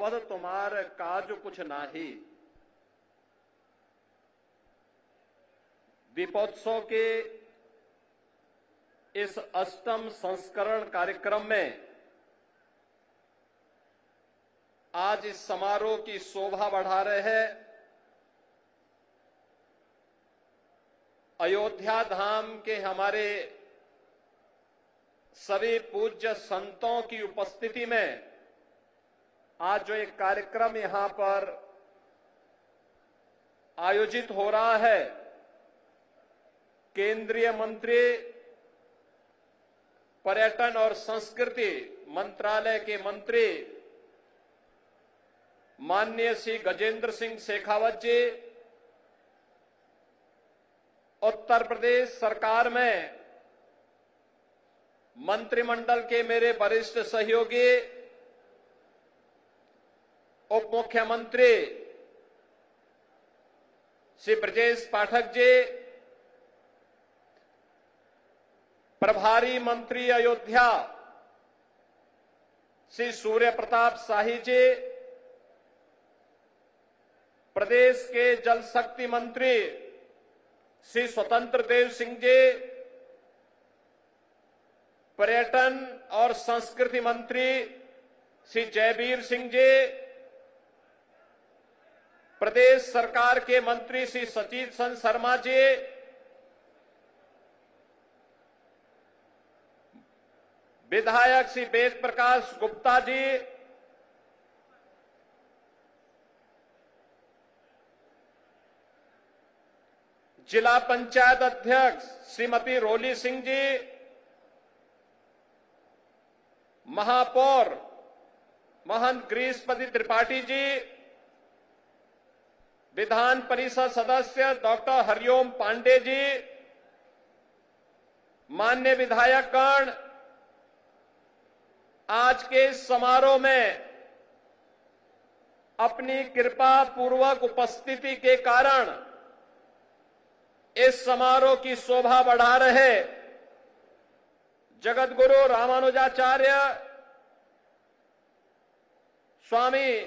अवध तुम्हार काज कुछ नाही। दीपोत्सव के इस 8वें संस्करण कार्यक्रम में आज इस समारोह की शोभा बढ़ा रहे हैं अयोध्या धाम के हमारे सभी पूज्य संतों की उपस्थिति में आज जो एक कार्यक्रम यहां पर आयोजित हो रहा है, केंद्रीय मंत्री पर्यटन और संस्कृति मंत्रालय के मंत्री माननीय श्री गजेंद्र सिंह शेखावत जी, उत्तर प्रदेश सरकार में मंत्रिमंडल के मेरे वरिष्ठ सहयोगी उप मुख्यमंत्री श्री ब्रजेश पाठक जी, प्रभारी मंत्री अयोध्या श्री सूर्य प्रताप शाही जी, प्रदेश के जल शक्ति मंत्री श्री स्वतंत्र देव सिंह जी, पर्यटन और संस्कृति मंत्री श्री जयवीर सिंह जी, प्रदेश सरकार के मंत्री श्री सचित चंद्र शर्मा जी, विधायक श्री वेद प्रकाश गुप्ता जी, जिला पंचायत अध्यक्ष श्रीमती रोली सिंह जी, महापौर महंत गिरीशपति त्रिपाठी जी, विधान परिषद सदस्य डॉक्टर हरिओम पांडे जी, माननीय विधायकगण, आज के इस समारोह में अपनी कृपा पूर्वक उपस्थिति के कारण इस समारोह की शोभा बढ़ा रहे जगतगुरु रामानुजाचार्य स्वामी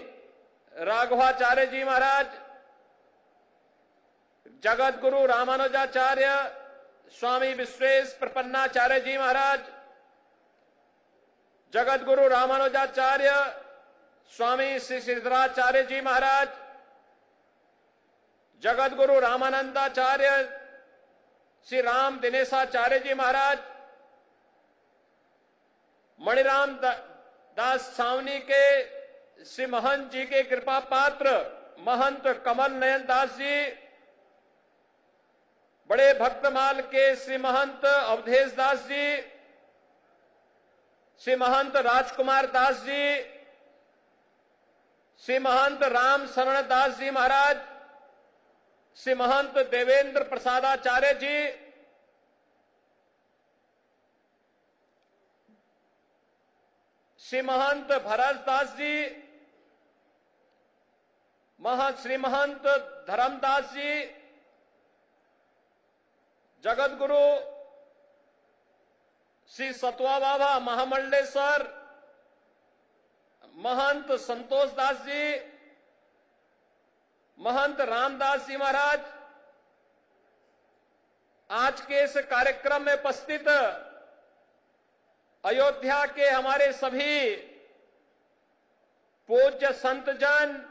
राघवाचार्य जी महाराज, जगतगुरु रामानुजाचार्य स्वामी विश्वेश प्रपन्नाचार्य जी महाराज, जगतगुरु रामानुजाचार्य स्वामी श्री सिद्धराचार्य जी महाराज, जगतगुरु रामानंदाचार्य श्री राम दिनेशाचार्य जी महाराज, मणिराम दास सावनी के श्री महंत जी के कृपा पात्र महंत कमल नयन दास जी, बड़े भक्तमाल के श्री महंत अवधेश दास जी, श्री महंत राजकुमार दास जी, श्री महंत राम शरण दास जी महाराज, श्री महंत देवेंद्र प्रसादाचार्य जी, श्री महंत भरत दास जी, श्री महंत धर्मदास जी, जगतगुरु श्री सतवा बाबा महामंडलेश्वर महंत संतोष दास जी, महंत रामदास जी महाराज, आज के इस कार्यक्रम में उपस्थित अयोध्या के हमारे सभी पूज्य संतजन,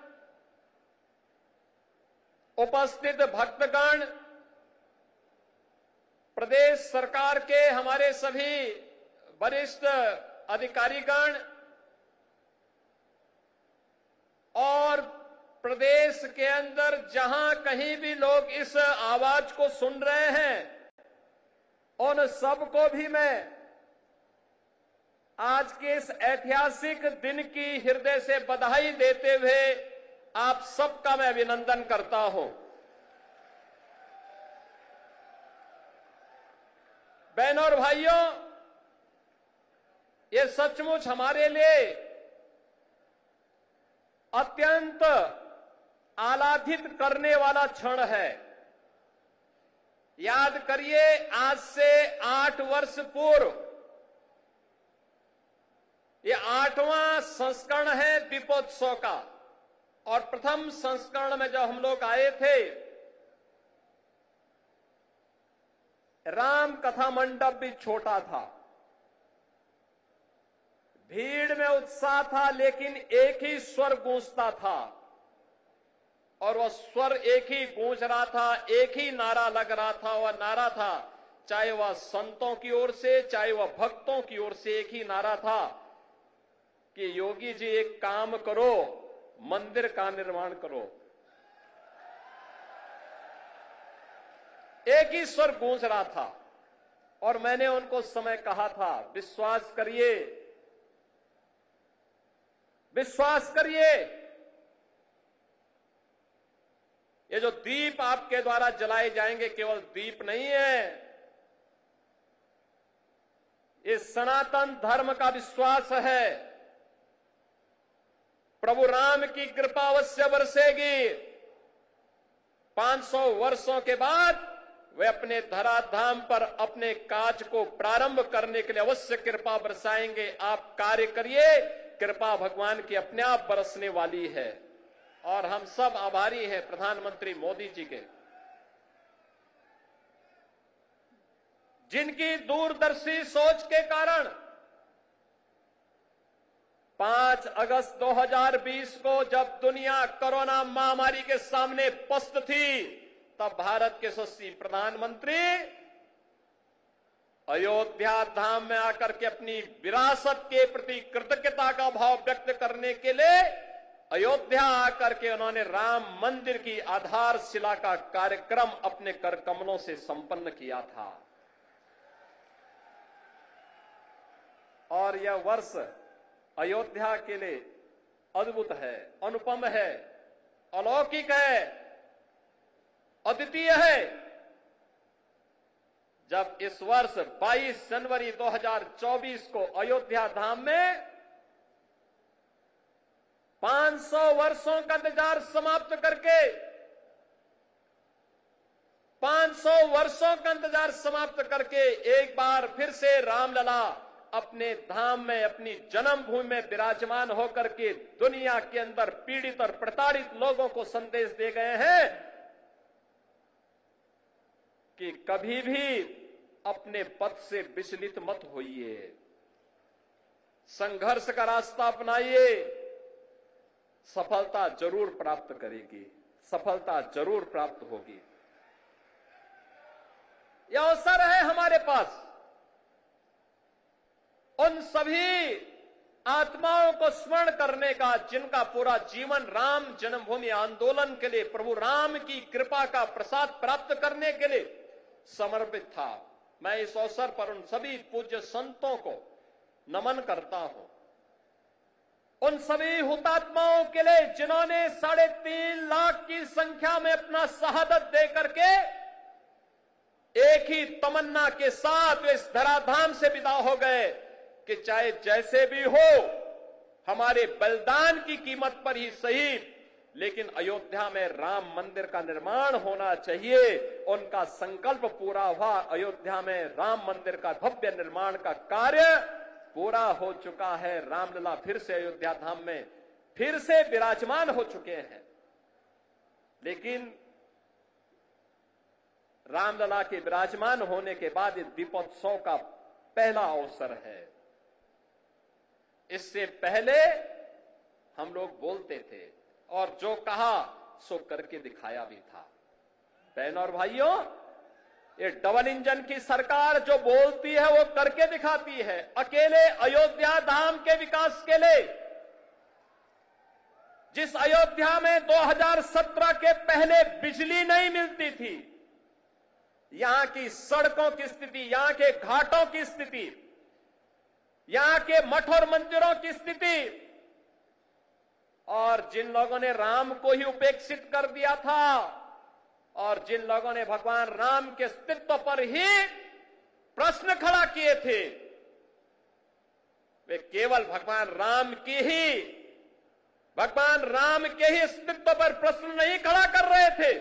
उपस्थित भक्तगण, प्रदेश सरकार के हमारे सभी वरिष्ठ अधिकारीगण और प्रदेश के अंदर जहां कहीं भी लोग इस आवाज को सुन रहे हैं, उन सबको भी मैं आज के इस ऐतिहासिक दिन की हृदय से बधाई देते हुए आप सबका मैं अभिनंदन करता हूं। बहनों और भाइयों, ये सचमुच हमारे लिए अत्यंत आह्लादित करने वाला क्षण है। याद करिए, आज से 8 वर्ष पूर्व ये 8वां संस्करण है दीपोत्सव का। और प्रथम संस्करण में जब हम लोग आए थे, राम कथा मंडप भी छोटा था, भीड़ में उत्साह था, लेकिन एक ही स्वर गूंजता था। और वह स्वर एक ही गूंज रहा था, एक ही नारा लग रहा था। वह नारा था, चाहे वह संतों की ओर से, चाहे वह भक्तों की ओर से, एक ही नारा था कि योगी जी एक काम करो, मंदिर का निर्माण करो। एक ही स्वर गूंज रहा था। और मैंने उनको उस समय कहा था, विश्वास करिए, विश्वास करिए, ये जो दीप आपके द्वारा जलाए जाएंगे केवल दीप नहीं है, ये सनातन धर्म का विश्वास है। प्रभु राम की कृपा अवश्य बरसेगी। 500 वर्षों के बाद वे अपने धराधाम पर अपने काज को प्रारंभ करने के लिए अवश्य कृपा बरसाएंगे। आप कार्य करिए, कृपा भगवान की अपने आप बरसने वाली है। और हम सब आभारी हैं प्रधानमंत्री मोदी जी के, जिनकी दूरदर्शी सोच के कारण 5 अगस्त 2020 को जब दुनिया कोरोना महामारी के सामने पस्त थी, तब भारत के यशस्वी प्रधानमंत्री अयोध्या धाम में आकर के अपनी विरासत के प्रति कृतज्ञता का भाव व्यक्त करने के लिए अयोध्या आकर के उन्होंने राम मंदिर की आधारशिला का कार्यक्रम अपने कर कमलों से संपन्न किया था। और यह वर्ष अयोध्या के लिए अद्भुत है, अनुपम है, अलौकिक है, अद्वितीय है। जब इस वर्ष 22 जनवरी 2024 को अयोध्या धाम में 500 वर्षों का इंतजार समाप्त करके 500 वर्षों का इंतजार समाप्त करके एक बार फिर से रामलला अपने धाम में, अपनी जन्मभूमि में विराजमान होकर के दुनिया के अंदर पीड़ित और प्रताड़ित लोगों को संदेश दे गए हैं कि कभी भी अपने पथ से विचलित मत होइए, संघर्ष का रास्ता अपनाइए, सफलता जरूर प्राप्त करेगी, सफलता जरूर प्राप्त होगी। यह अवसर है हमारे पास उन सभी आत्माओं को स्मरण करने का जिनका पूरा जीवन राम जन्मभूमि आंदोलन के लिए, प्रभु राम की कृपा का प्रसाद प्राप्त करने के लिए समर्पित था। मैं इस अवसर पर उन सभी पूज्य संतों को नमन करता हूं, उन सभी हुतात्माओं के लिए जिन्होंने 3.5 लाख की संख्या में अपना शहादत दे करके एक ही तमन्ना के साथ वे इस धराधाम से विदा हो गए कि चाहे जैसे भी हो, हमारे बलिदान की कीमत पर ही सही, लेकिन अयोध्या में राम मंदिर का निर्माण होना चाहिए। उनका संकल्प पूरा हुआ। अयोध्या में राम मंदिर का भव्य निर्माण का कार्य पूरा हो चुका है। रामलला फिर से अयोध्या धाम में फिर से विराजमान हो चुके हैं। लेकिन रामलला के विराजमान होने के बाद इस दीपोत्सव का पहला अवसर है। इससे पहले हम लोग बोलते थे और जो कहा सो करके दिखाया भी था। बहनों और भाइयों, ये डबल इंजन की सरकार जो बोलती है वो करके दिखाती है। अकेले अयोध्या धाम के विकास के लिए, जिस अयोध्या में 2017 के पहले बिजली नहीं मिलती थी, यहां की सड़कों की स्थिति, यहां के घाटों की स्थिति, यहां के मठ और मंदिरों की स्थिति, और जिन लोगों ने राम को ही उपेक्षित कर दिया था और जिन लोगों ने भगवान राम के अस्तित्व पर ही प्रश्न खड़ा किए थे, वे केवल भगवान राम के ही अस्तित्व पर प्रश्न नहीं खड़ा कर रहे थे,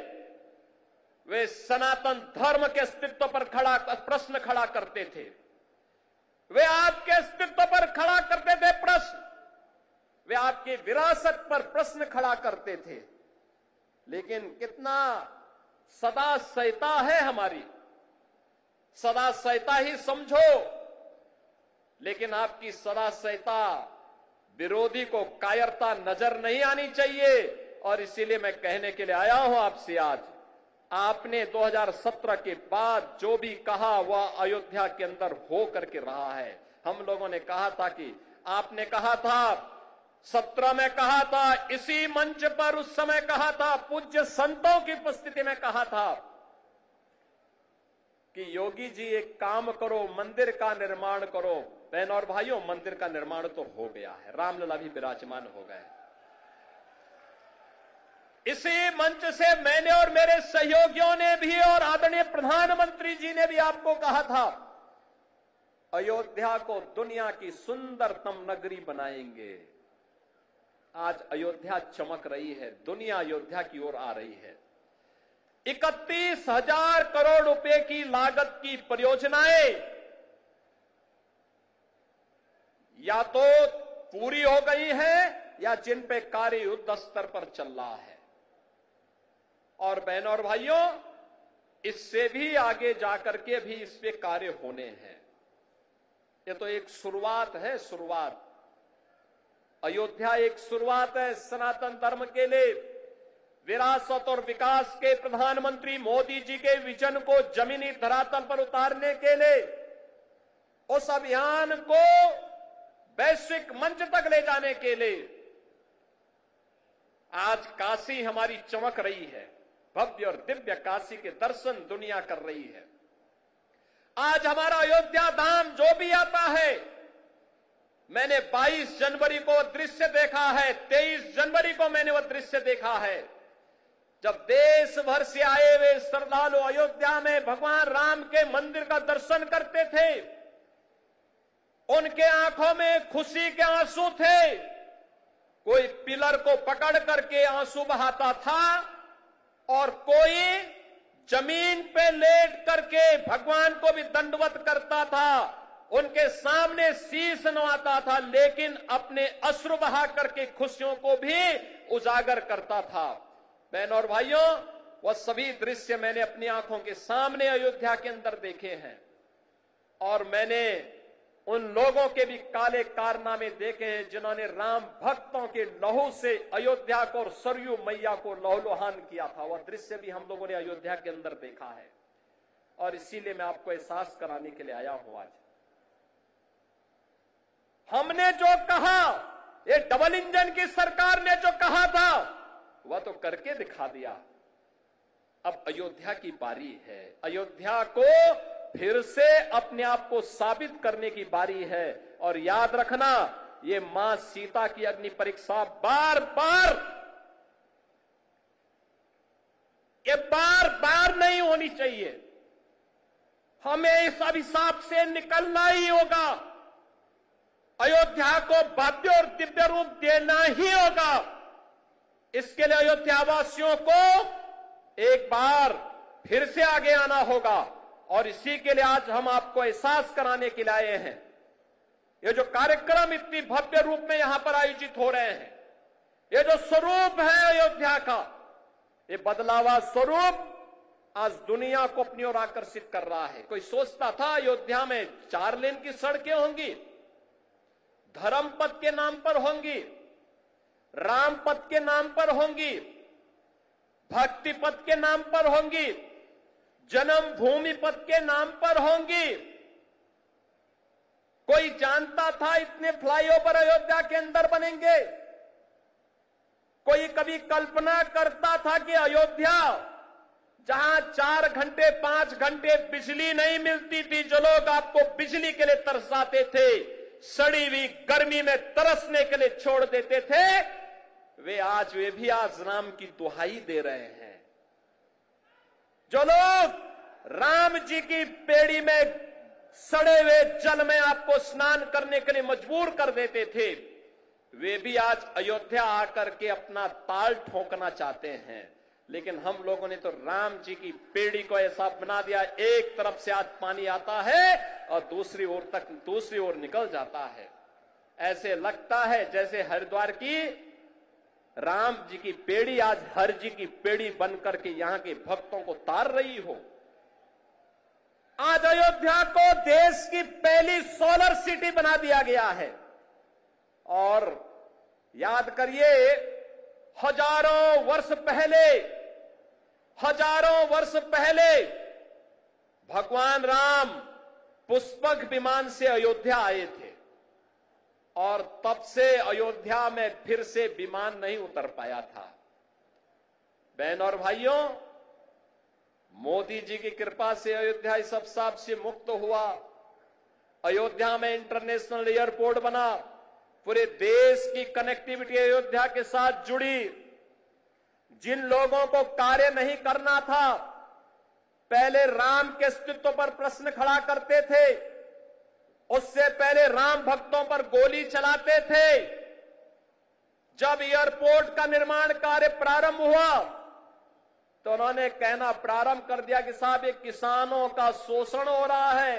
वे सनातन धर्म के अस्तित्व पर प्रश्न खड़ा करते थे। वे आपके अस्तित्व पर खड़ा करते थे प्रश्न, वे आपकी विरासत पर प्रश्न खड़ा करते थे। लेकिन कितना सदा सहता है हमारी, सदा सहता ही समझो, लेकिन आपकी सदा सहता विरोधी को कायरता नजर नहीं आनी चाहिए। और इसीलिए मैं कहने के लिए आया हूं आपसे आज, आपने 2017 के बाद जो भी कहा वह अयोध्या के अंदर हो करके रहा है। हम लोगों ने कहा था कि आपने कहा था 17 में कहा था, इसी मंच पर उस समय कहा था, पूज्य संतों की उपस्थिति में कहा था कि योगी जी एक काम करो, मंदिर का निर्माण करो। बहन और भाइयों, मंदिर का निर्माण तो हो गया है, रामलला भी विराजमान हो गए। इसी मंच से मैंने और मेरे सहयोगियों ने भी और आदरणीय प्रधानमंत्री जी ने भी आपको कहा था, अयोध्या को दुनिया की सुंदरतम नगरी बनाएंगे। आज अयोध्या चमक रही है, दुनिया अयोध्या की ओर आ रही है। 31,000 करोड़ रुपए की लागत की परियोजनाएं या तो पूरी हो गई है या जिन पे कार्य युद्ध स्तर पर चल रहा है। और बहनों और भाइयों, इससे भी आगे जाकर के भी इस पे कार्य होने हैं। ये तो एक शुरुआत है, शुरुआत। अयोध्या एक शुरुआत है सनातन धर्म के लिए। विरासत और विकास के प्रधानमंत्री मोदी जी के विजन को जमीनी धरातल पर उतारने के लिए, उस अभियान को वैश्विक मंच तक ले जाने के लिए आज काशी हमारी चमक रही है। भव्य और दिव्य काशी के दर्शन दुनिया कर रही है। आज हमारा अयोध्या धाम जो भी आता है, मैंने 22 जनवरी को दृश्य देखा है, 23 जनवरी को मैंने वह दृश्य देखा है, जब देश भर से आए हुए श्रद्धालु अयोध्या में भगवान राम के मंदिर का दर्शन करते थे। उनके आंखों में खुशी के आंसू थे। कोई पिलर को पकड़ करके आंसू बहाता था और कोई जमीन पे लेट करके भगवान को भी दंडवत करता था। उनके सामने शीश नवाता था, लेकिन अपने अश्रु बहा करके खुशियों को भी उजागर करता था। बहनों और भाइयों, वह सभी दृश्य मैंने अपनी आंखों के सामने अयोध्या के अंदर देखे हैं। और मैंने उन लोगों के भी काले कारनामे देखे हैं जिन्होंने राम भक्तों के लहू से अयोध्या को और सरयू मैया को लहूलुहान किया था। वह दृश्य भी हम लोगों ने अयोध्या के अंदर देखा है। और इसीलिए मैं आपको एहसास कराने के लिए आया हूं आज। हमने जो कहा, ये डबल इंजन की सरकार ने जो कहा था, वह तो करके दिखा दिया। अब अयोध्या की बारी है। अयोध्या को फिर से अपने आप को साबित करने की बारी है। और याद रखना, ये मां सीता की अग्नि परीक्षा बार बार नहीं होनी चाहिए। हमें इस अभिशाप से निकलना ही होगा। अयोध्या को भव्य और दिव्य रूप देना ही होगा। इसके लिए अयोध्यावासियों को एक बार फिर से आगे आना होगा। और इसी के लिए आज हम आपको एहसास कराने के लिए आए हैं। ये जो कार्यक्रम इतनी भव्य रूप में यहां पर आयोजित हो रहे हैं, ये जो स्वरूप है अयोध्या का, ये बदलावा स्वरूप आज दुनिया को अपनी ओर आकर्षित कर रहा है। कोई सोचता था अयोध्या में 4 लेन की सड़कें होंगी, धर्म पथ के नाम पर होंगी, राम पथ के नाम पर होंगी, भक्ति पथ के नाम पर होंगी, जन्म भूमि पथ के नाम पर होंगी। कोई जानता था इतने फ्लाईओवर अयोध्या के अंदर बनेंगे? कोई कभी कल्पना करता था कि अयोध्या, जहां 4 घंटे 5 घंटे बिजली नहीं मिलती थी, जो लोग आपको बिजली के लिए तरसाते थे, सड़ी हुई गर्मी में तरसने के लिए छोड़ देते थे, वे भी आज राम की दुहाई दे रहे हैं। जो लोग राम जी की पेड़ी में सड़े हुए जल में आपको स्नान करने के लिए मजबूर कर देते थे, वे भी आज अयोध्या आकर के अपना ताल ठोकना चाहते हैं। लेकिन हम लोगों ने तो राम जी की पेड़ी को ऐसा बना दिया, एक तरफ से आज पानी आता है और दूसरी ओर निकल जाता है। ऐसे लगता है जैसे हरिद्वार की राम जी की पेड़ी आज हर जी की पेड़ी बनकर के यहां के भक्तों को तार रही हो। आज अयोध्या को देश की पहली सोलर सिटी बना दिया गया है। और याद करिए, हजारों वर्ष पहले भगवान राम पुष्पक विमान से अयोध्या आए थे और तब से अयोध्या में फिर से विमान नहीं उतर पाया था। बहन और भाइयों, मोदी जी की कृपा से अयोध्या इस अवसाद से मुक्त हुआ। अयोध्या में इंटरनेशनल एयरपोर्ट बना, पूरे देश की कनेक्टिविटी अयोध्या के साथ जुड़ी। जिन लोगों को कार्य नहीं करना था, पहले राम के अस्तित्व पर प्रश्न खड़ा करते थे, उससे पहले राम भक्तों पर गोली चलाते थे, जब एयरपोर्ट का निर्माण कार्य प्रारंभ हुआ तो उन्होंने कहना प्रारंभ कर दिया कि साहब ये किसानों का शोषण हो रहा है,